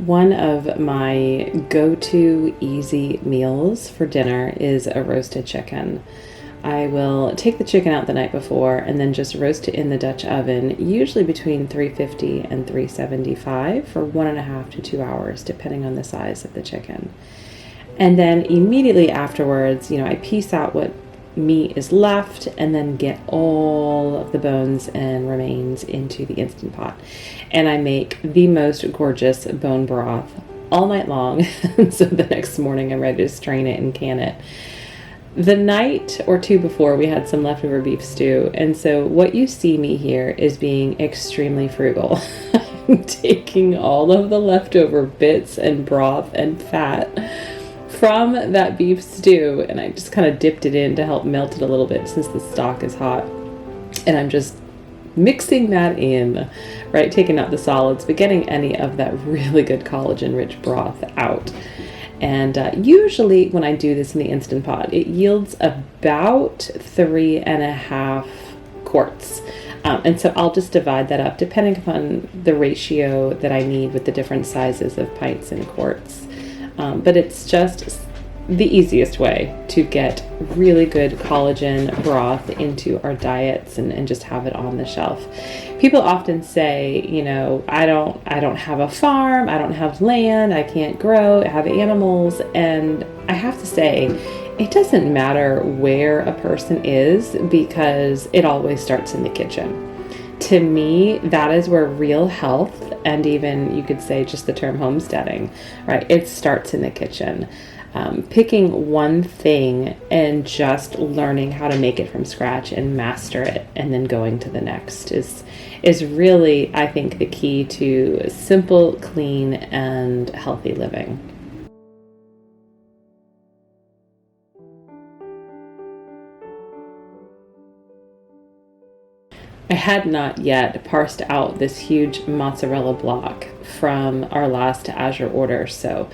One of my go-to easy meals for dinner is a roasted chicken. I will take the chicken out the night before and then just roast it in the Dutch oven, usually between 350 and 375 for 1.5 to 2 hours, depending on the size of the chicken. And then immediately afterwards, I piece out what meat is left and then get all of the bones and remains into the Instant Pot. And I make the most gorgeous bone broth all night long. So the next morning I'm ready to strain it and can it. The night or two before, we had some leftover beef stew. And so what you see me here is being extremely frugal. I'm taking all of the leftover bits and broth and fat from that beef stew, and I just kind of dipped it in to help melt it a little bit since the stock is hot. And I'm just mixing that in, right? Taking out the solids, but getting any of that really good collagen-rich broth out. And usually when I do this in the Instant Pot, it yields about 3.5 quarts. And so I'll just divide that up depending upon the ratio that I need with the different sizes of pints and quarts. But it's just the easiest way to get really good collagen broth into our diets and just have it on the shelf. People often say, I don't have a farm, I don't have land, I can't grow, I have animals. And I have to say, it doesn't matter where a person is because it always starts in the kitchen. To me, that is where real health, and even you could say just the term homesteading, right? It starts in the kitchen. Picking one thing and just learning how to make it from scratch and master it, and then going to the next is really, I think, the key to simple, clean, and healthy living. I had not yet parsed out this huge mozzarella block from our last Azure order, so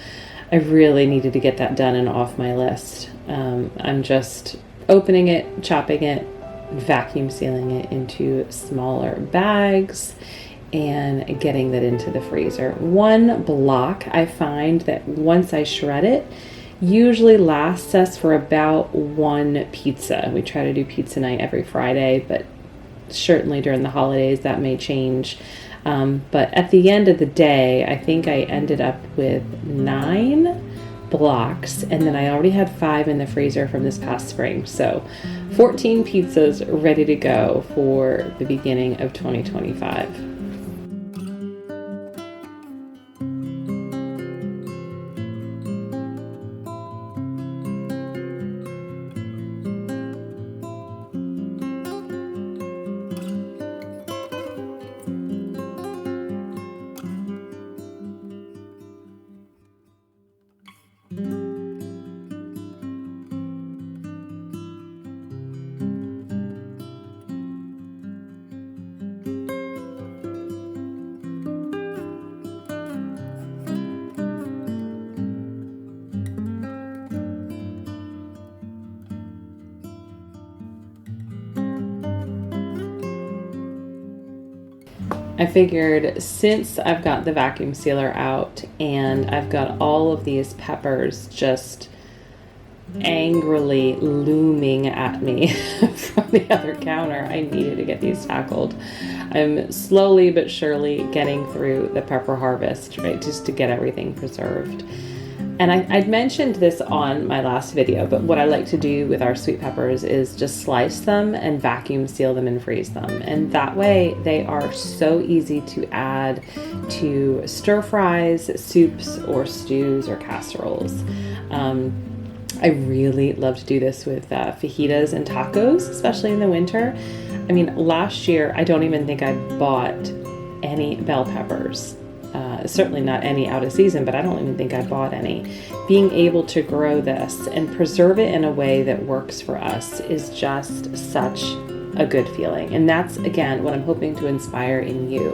I really needed to get that done and off my list. I'm just opening it, chopping it, vacuum sealing it into smaller bags, and getting that into the freezer. One block, I find that once I shred it, usually lasts us for about one pizza. We try to do pizza night every Friday, but certainly during the holidays that may change. But at the end of the day, I think I ended up with 9 blocks, and then I already had 5 in the freezer from this past spring. So 14 pizzas ready to go for the beginning of 2025. I figured since I've got the vacuum sealer out and I've got all of these peppers just angrily looming at me from the other counter, I needed to get these tackled. I'm slowly but surely getting through the pepper harvest, right, just to get everything preserved. And I'd mentioned this on my last video, but what I like to do with our sweet peppers is just slice them and vacuum seal them and freeze them. And that way they are so easy to add to stir fries, soups, or stews or casseroles. I really love to do this with fajitas and tacos, especially in the winter. I mean, last year, I don't even think I bought any bell peppers. Certainly not any out of season, but I don't even think I bought any. Being able to grow this and preserve it in a way that works for us is just such a good feeling. And that's, again, what I'm hoping to inspire in you,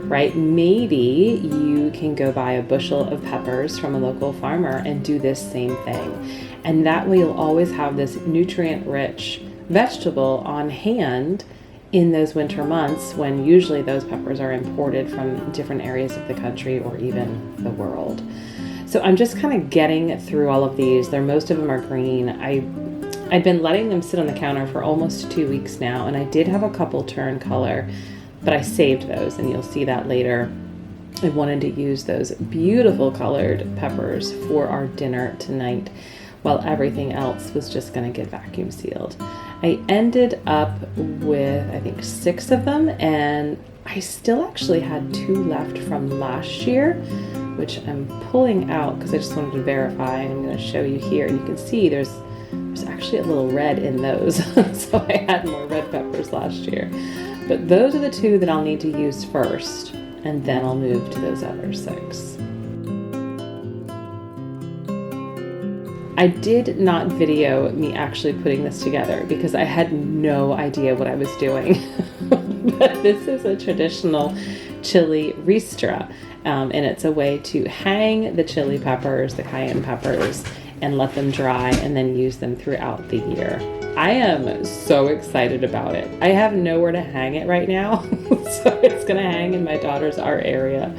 right? Maybe you can go buy a bushel of peppers from a local farmer and do this same thing. And that way you'll always have this nutrient-rich vegetable on hand in those winter months when usually those peppers are imported from different areas of the country or even the world. So I'm just kind of getting through all of these. Most of them are green. I've been letting them sit on the counter for almost 2 weeks now, and I did have a couple turn color, but I saved those, and you'll see that later. I wanted to use those beautiful colored peppers for our dinner tonight, while everything else was just going to get vacuum sealed. I ended up with, I think, 6 of them, and I still actually had 2 left from last year, which I'm pulling out because I just wanted to verify, and I'm going to show you here. You can see there's actually a little red in those, so I had more red peppers last year. But those are the 2 that I'll need to use first, and then I'll move to those other 6. I did not video me actually putting this together because I had no idea what I was doing. But this is a traditional chili ristra, and it's a way to hang the chili peppers, the cayenne peppers, and let them dry and then use them throughout the year. I am so excited about it. I have nowhere to hang it right now, so it's gonna hang in my daughter's art area,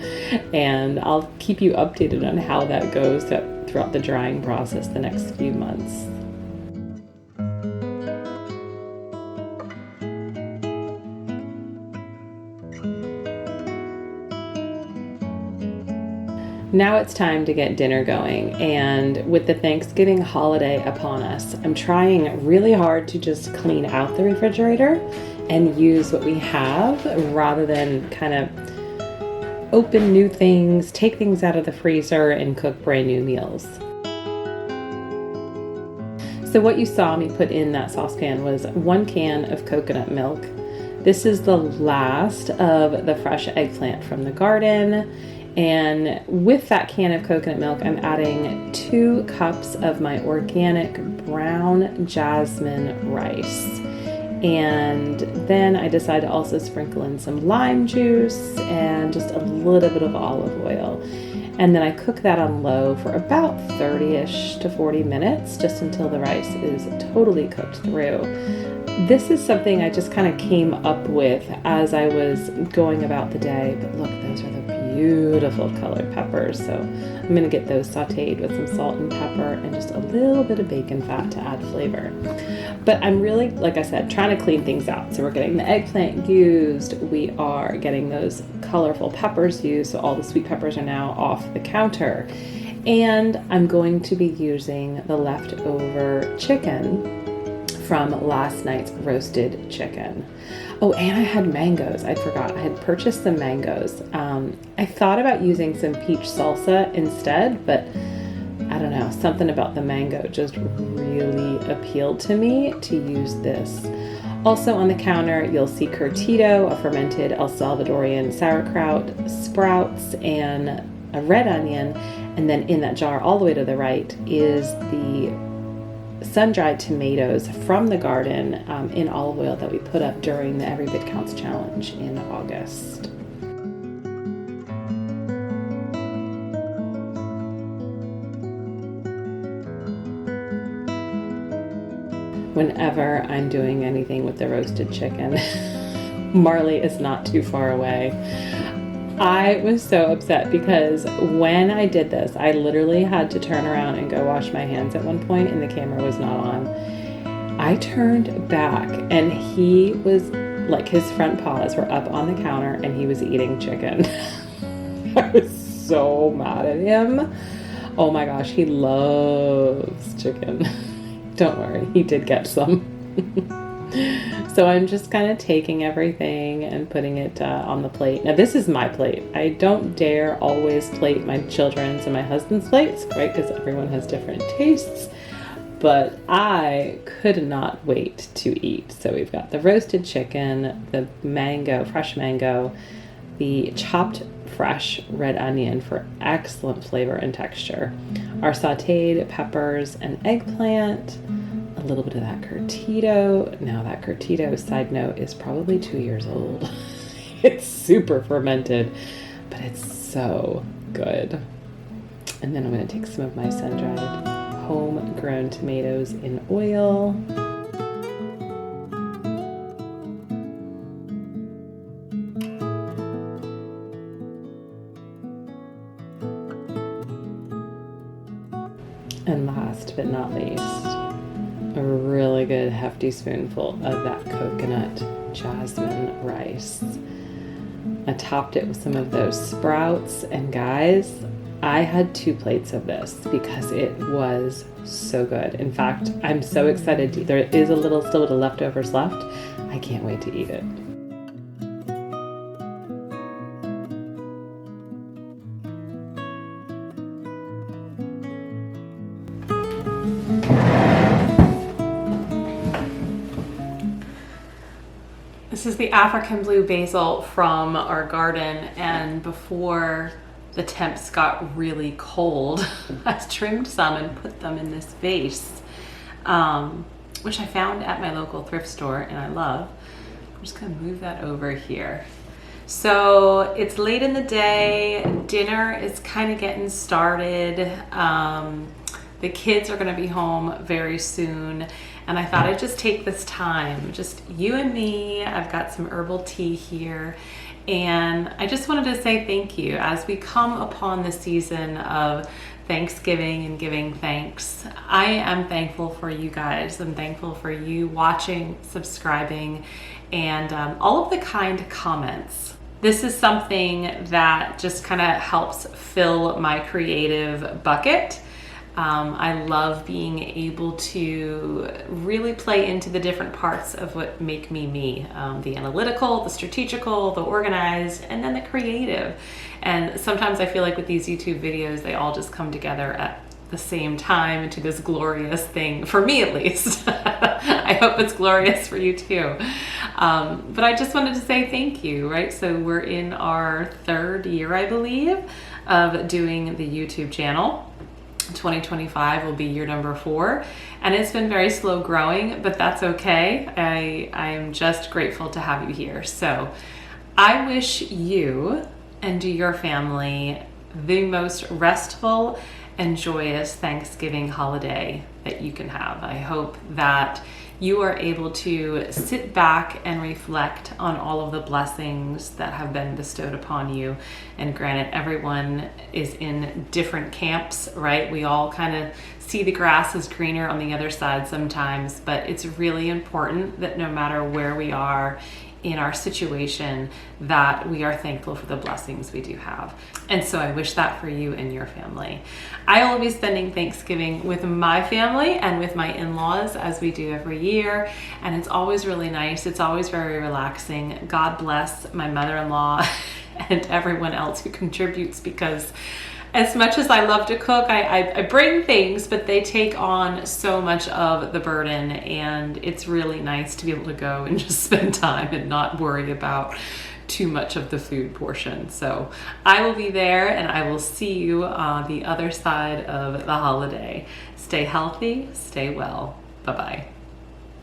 and I'll keep you updated on how that goes throughout the drying process the next few months. Now it's time to get dinner going, and with the Thanksgiving holiday upon us, I'm trying really hard to just clean out the refrigerator and use what we have rather than kind of open new things, take things out of the freezer, and cook brand new meals. So what you saw me put in that saucepan was 1 can of coconut milk. This is the last of the fresh eggplant from the garden. And with that can of coconut milk, I'm adding 2 cups of my organic brown jasmine rice. And then I decided to also sprinkle in some lime juice and just a little bit of olive oil. And then I cook that on low for about 30-ish to 40 minutes, just until the rice is totally cooked through. This is something I just kind of came up with as I was going about the day. But look, those are the beautiful colored peppers. So I'm going to get those sauteed with some salt and pepper and just a little bit of bacon fat to add flavor. But I'm really, like I said, trying to clean things out. So we're getting the eggplant used. We are getting those colorful peppers used. So all the sweet peppers are now off the counter. And I'm going to be using the leftover chicken from last night's roasted chicken. Oh, and I had mangoes. I forgot. I had purchased some mangoes. I thought about using some peach salsa instead, but I don't know. Something about the mango just really appealed to me to use this. Also on the counter, you'll see curtido, a fermented El Salvadorian sauerkraut, sprouts, and a red onion. And then in that jar all the way to the right is the sun-dried tomatoes from the garden in olive oil that we put up during the Every Bit Counts challenge in August. Whenever I'm doing anything with the roasted chicken, Marley is not too far away. I was so upset because when I did this, I literally had to turn around and go wash my hands at one point, and the camera was not on. I turned back and he was like, his front paws were up on the counter and he was eating chicken. I was so mad at him. Oh my gosh, he loves chicken. Don't worry, he did get some. So I'm just kind of taking everything and putting it on the plate. Now this is my plate. I don't dare always plate my children's and my husband's plates, right? Because everyone has different tastes. But I could not wait to eat. So we've got the roasted chicken, the mango, fresh mango, the chopped fresh red onion for excellent flavor and texture, our sauteed peppers and eggplant, a little bit of that curtido. Now that curtido, side note, is probably 2 years old. It's super fermented, but it's so good. And then I'm going to take some of my sun-dried homegrown tomatoes in oil. And last but not least, a really good hefty spoonful of that coconut jasmine rice. I topped it with some of those sprouts, and guys, I had 2 plates of this because it was so good. In fact, I'm so excited. There is a little still of leftovers left. I can't wait to eat it. This is the African blue basil from our garden, and before the temps got really cold, I trimmed some and put them in this vase, which I found at my local thrift store and I love. I'm just gonna move that over here. So it's late in the day, dinner is kind of getting started. The kids are gonna be home very soon, and I thought I'd just take this time, just you and me. I've got some herbal tea here, and I just wanted to say thank you as we come upon the season of Thanksgiving and giving thanks. I am thankful for you guys. I'm thankful for you watching, subscribing, and all of the kind comments. This is something that just kind of helps fill my creative bucket. I love being able to really play into the different parts of what make me me. The analytical, the strategical, the organized, and then the creative. And sometimes I feel like with these YouTube videos, they all just come together at the same time into this glorious thing, for me at least. I hope it's glorious for you too. But I just wanted to say thank you, right? So we're in our 3rd year, I believe, of doing the YouTube channel. 2025 will be year number 4, and it's been very slow growing, but that's okay. I'm just grateful to have you here. So I wish you and your family the most restful and joyous Thanksgiving holiday that you can have. I hope that you are able to sit back and reflect on all of the blessings that have been bestowed upon you. And granted, everyone is in different camps, right? We all kind of see the grass is greener on the other side sometimes, but it's really important that no matter where we are in our situation, that we are thankful for the blessings we do have. And so I wish that for you and your family. I will be spending Thanksgiving with my family and with my in-laws, as we do every year, and it's always really nice. It's always very relaxing. God bless my mother-in-law and everyone else who contributes, because as much as I love to cook, I bring things, but they take on so much of the burden, and it's really nice to be able to go and just spend time and not worry about too much of the food portion. So I will be there, and I will see you on the other side of the holiday. Stay healthy, stay well. Bye-bye.